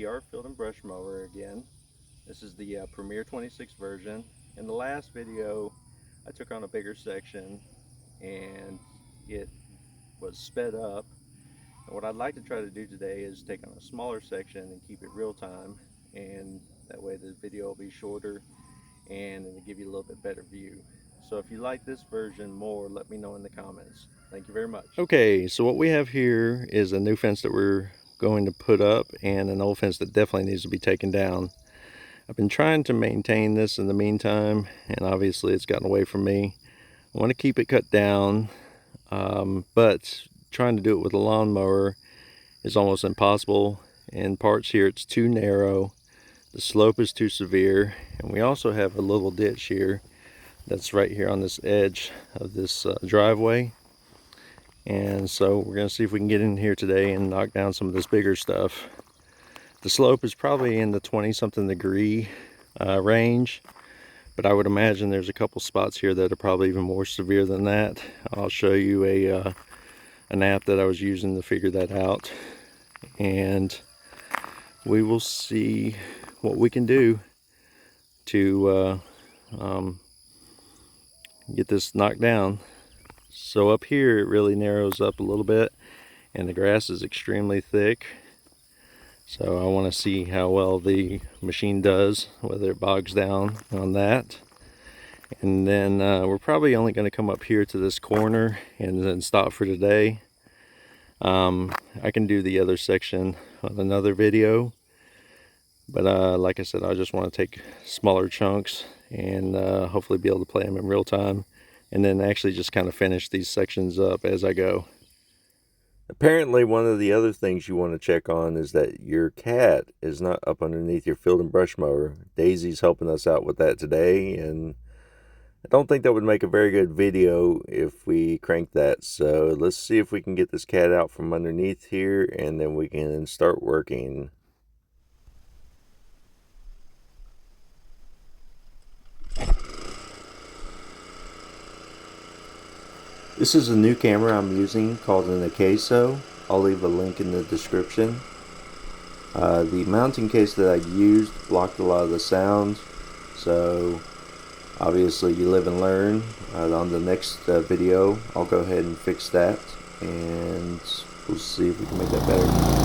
our field and brush mower again. This is the Premier 26 version. In the last video, I took on a bigger section and it was sped up. And what I'd like to try to do today is take on a smaller section and keep it real time, and that way the video will be shorter and it'll give you a little bit better view. So if you like this version more, let me know in the comments. Thank you very much. Okay, so what we have here is a new fence that we're going to put up and an old fence that definitely needs to be taken down. I've been trying to maintain this in the meantime, and obviously it's gotten away from me. I want to keep it cut down, but trying to do it with a lawnmower is almost impossible. In parts here it's too narrow, the slope is too severe, and we also have a little ditch here that's right here on this edge of this driveway. And so we're going to see if we can get in here today and knock down some of this bigger stuff. The slope is probably in the 20-something degree range, but I would imagine there's a couple spots here that are probably even more severe than that. I'll show you an app that I was using to figure that out, and we will see what we can do to get this knocked down. So up here it really narrows up a little bit and the grass is extremely thick. So I want to see how well the machine does, whether it bogs down on that. And then we're probably only going to come up here to this corner and then stop for today. I can do the other section on another video, but like I said, I just want to take smaller chunks and hopefully be able to play them in real time, and then actually just kind of finish these sections up as I go. Apparently one of the other things you want to check on is that your cat is not up underneath your field and brush mower. Daisy's helping us out with that today, and I don't think that would make a very good video if we crank that. So let's see if we can get this cat out from underneath here, and then we can start working. This is a new camera I'm using called an Acaso. I'll leave a link in the description. The mounting case that I used blocked a lot of the sound, so obviously you live and learn. On the next video I'll go ahead and fix that, and we'll see if we can make that better.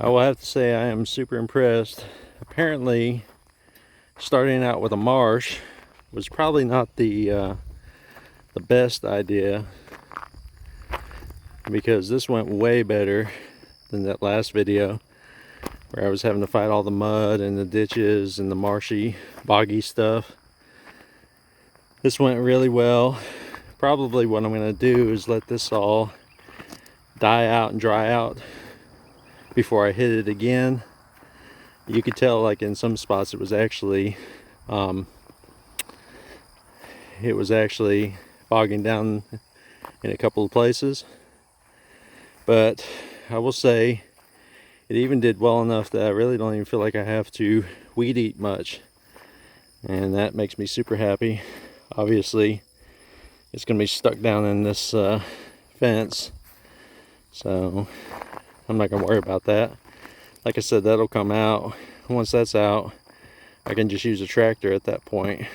I will have to say I am super impressed. Apparently, starting out with a marsh was probably not the best idea, because this went way better than that last video where I was having to fight all the mud and the ditches and the marshy, boggy stuff. This went really well. Probably what I'm going to do is let this all die out and dry out before I hit it again. You could tell, like in some spots, it was actually bogging down in a couple of places. But I will say it even did well enough that I really don't even feel like I have to weed eat much, and that makes me super happy. Obviously, it's going to be stuck down in this fence, so I'm not going to worry about that. Like I said, that'll come out. Once that's out, I can just use a tractor at that point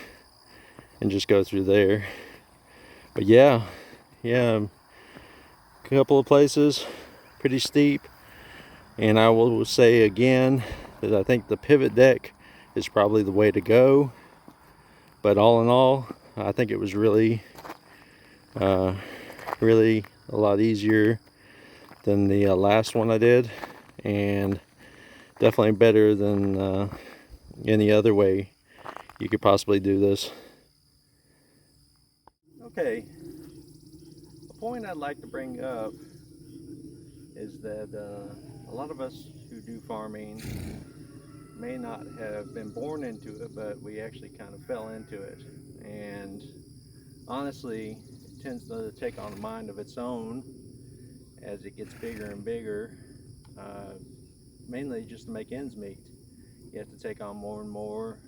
and just go through there. But yeah, a couple of places pretty steep, and I will say again that I think the pivot deck is probably the way to go. But all in all, I think it was really a lot easier than the last one I did, and definitely better than any other way you could possibly do this. Okay, a point I'd like to bring up is that a lot of us who do farming may not have been born into it, but we actually kind of fell into it, and honestly it tends to take on a mind of its own as it gets bigger and bigger, mainly just to make ends meet. You have to take on more and more.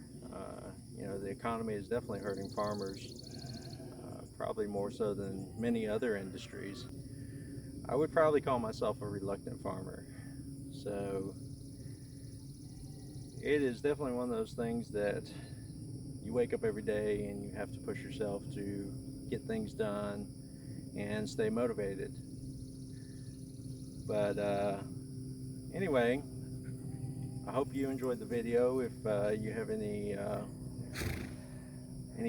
You know, the economy is definitely hurting farmers, probably more so than many other industries. I would probably call myself a reluctant farmer. So it is definitely one of those things that you wake up every day and you have to push yourself to get things done and stay motivated. But anyway, I hope you enjoyed the video. If you have any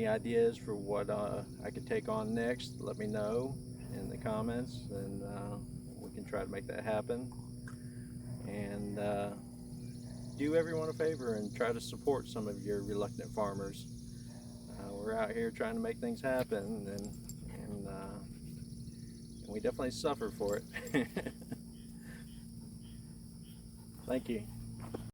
ideas for what I could take on next, let me know in the comments, and we can try to make that happen. And do everyone a favor and try to support some of your reluctant farmers. We're out here trying to make things happen, and we definitely suffer for it. Thank you.